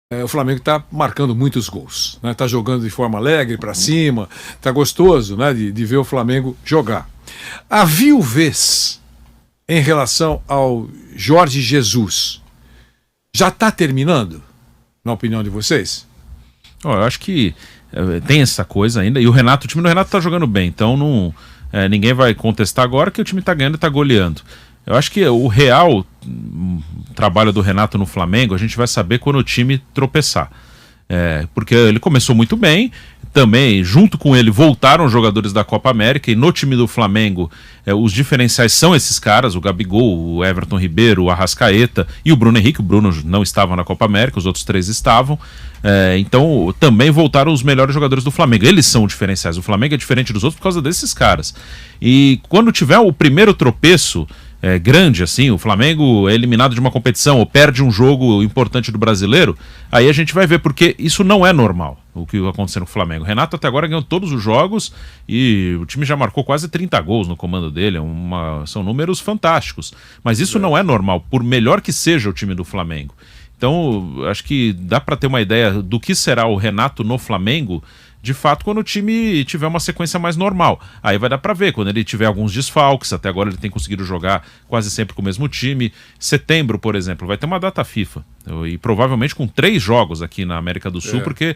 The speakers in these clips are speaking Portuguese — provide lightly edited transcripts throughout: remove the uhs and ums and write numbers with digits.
O Flamengo está marcando muitos gols, né? Está jogando de forma alegre para cima, está gostoso, né, de ver o Flamengo jogar. A viuvez em relação ao Jorge Jesus já está terminando, na opinião de vocês? Eu acho que tem essa coisa ainda, e o time do Renato está jogando bem, então ninguém vai contestar agora que o time está ganhando e está goleando. Eu acho que o real trabalho do Renato no Flamengo a gente vai saber quando o time tropeçar. Porque ele começou muito bem, também junto com ele voltaram os jogadores da Copa América, e no time do Flamengo os diferenciais são esses caras, o Gabigol, o Everton Ribeiro, o Arrascaeta e o Bruno Henrique. O Bruno não estava na Copa América, os outros 3 estavam. Então também voltaram os melhores jogadores do Flamengo, eles são os diferenciais. O Flamengo é diferente dos outros por causa desses caras. E quando tiver o primeiro tropeço grande, assim, o Flamengo é eliminado de uma competição ou perde um jogo importante do Brasileiro, aí a gente vai ver, porque isso não é normal, o que aconteceu no Flamengo. O Renato até agora ganhou todos os jogos e o time já marcou quase 30 gols no comando dele, são números fantásticos, mas isso não é normal, por melhor que seja o time do Flamengo. Então, acho que dá para ter uma ideia do que será o Renato no Flamengo, de fato, quando o time tiver uma sequência mais normal. Aí vai dar para ver, quando ele tiver alguns desfalques, até agora ele tem conseguido jogar quase sempre com o mesmo time. Setembro, por exemplo, vai ter uma data FIFA, e provavelmente com 3 jogos aqui na América do Sul, porque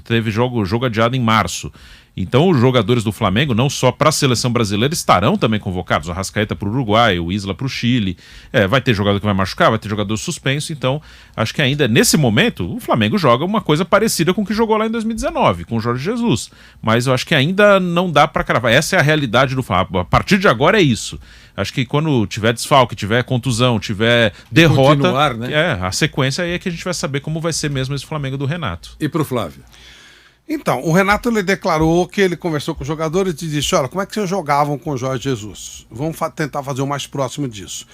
teve jogo adiado em março. Então os jogadores do Flamengo, não só para a seleção brasileira, estarão também convocados. O Arrascaeta para o Uruguai, o Isla para o Chile. Vai ter jogador que vai machucar, vai ter jogador suspenso. Então acho que ainda nesse momento o Flamengo joga uma coisa parecida com o que jogou lá em 2019, com o Jorge Jesus. Mas eu acho que ainda não dá para cravar. Essa é a realidade do Flamengo. A partir de agora é isso. Acho que quando tiver desfalque, tiver contusão, tiver derrota, continuar, né? A sequência aí é que a gente vai saber como vai ser mesmo esse Flamengo do Renato. E para o Flávio? Então, o Renato ele declarou que ele conversou com os jogadores e disse: olha, como é que vocês jogavam com o Jorge Jesus? Vamos tentar fazer o mais próximo disso.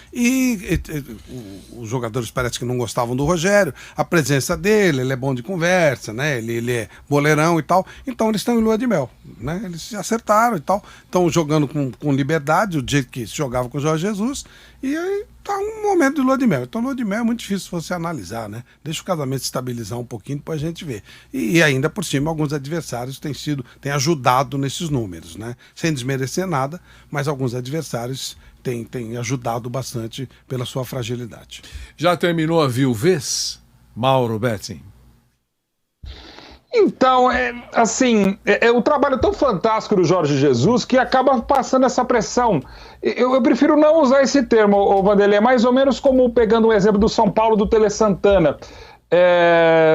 Os jogadores parece que não gostavam do Rogério, a presença dele, ele é bom de conversa, né? Ele é boleirão e tal. Então eles estão em lua de mel, né? Eles se acertaram e tal. Estão jogando com liberdade, o jeito que se jogava com o Jorge Jesus. E aí tá um momento de lua de mel. Então lua de mel é muito difícil você analisar, né? Deixa o casamento estabilizar um pouquinho, depois a gente vê. E ainda por cima, alguns adversários têm ajudado nesses números, né? Sem desmerecer nada, mas alguns adversários têm ajudado bastante pela sua fragilidade. Já terminou a viuvez, Mauro Betting? Então, o trabalho tão fantástico do Jorge Jesus que acaba passando essa pressão. Eu prefiro não usar esse termo, Vanderlei, é mais ou menos como pegando um exemplo do São Paulo do Tele Santana.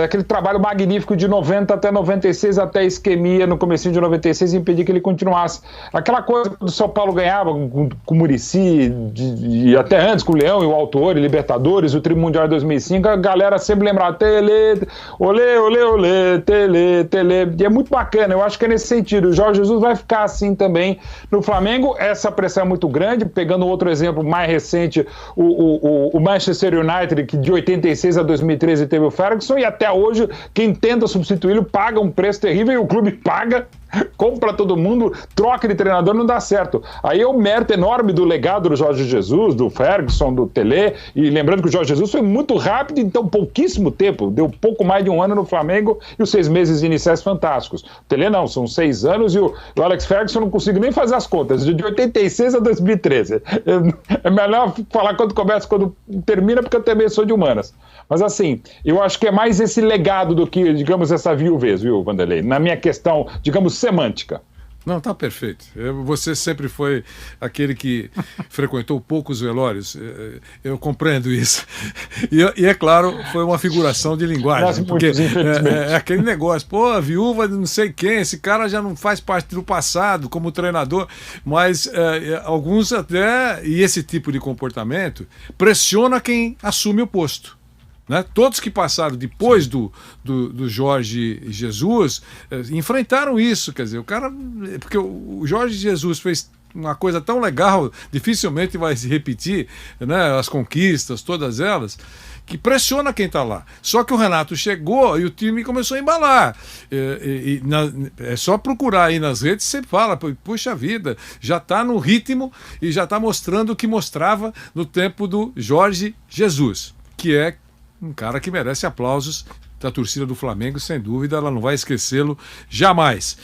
Aquele trabalho magnífico de 90 até 96, até a isquemia no comecinho de 96 impedir que ele continuasse. Aquela coisa do São Paulo ganhava com o Muricy, e até antes com o Leão e o Autor, e Libertadores, o Tri Mundial de 2005, a galera sempre lembrava Tele, olê, olê, olê, Tele, e é muito bacana, eu acho que é nesse sentido. O Jorge Jesus vai ficar assim também no Flamengo, essa pressão é muito grande. Pegando outro exemplo mais recente, o Manchester United, que de 86 a 2013 teve o Ferguson, e até hoje quem tenta substituí-lo paga um preço terrível, e o clube paga, compra todo mundo, troca de treinador, não dá certo. Aí é o mérito enorme do legado do Jorge Jesus, do Ferguson, do Tele, e lembrando que o Jorge Jesus foi muito rápido, então pouquíssimo tempo, deu pouco mais de um ano no Flamengo, e os 6 meses iniciais fantásticos. O Tele não, são 6 anos, e o Alex Ferguson não consigo nem fazer as contas, de 86 a 2013. É melhor falar quando começa, quando termina, porque eu também sou de humanas. Mas assim, eu acho que é mais esse legado do que, digamos, essa viuvez, viu, Vanderlei? Na minha questão, digamos, semântica. Não, tá perfeito. Você sempre foi aquele que frequentou poucos velórios. Eu compreendo isso. E é claro, foi uma figuração de linguagem. Porque é aquele negócio, a viúva de não sei quem, esse cara já não faz parte do passado como treinador, mas alguns até, e esse tipo de comportamento, pressiona quem assume o posto. Né? Todos que passaram depois do Jorge Jesus enfrentaram isso, quer dizer, o cara, porque o Jorge Jesus fez uma coisa tão legal, dificilmente vai se repetir, né? As conquistas, todas elas, que pressiona quem está lá. Só que o Renato chegou e o time começou a embalar. É só procurar aí nas redes, você fala, puxa vida, já está no ritmo e já está mostrando o que mostrava no tempo do Jorge Jesus, que é um cara que merece aplausos da torcida do Flamengo, sem dúvida, ela não vai esquecê-lo jamais.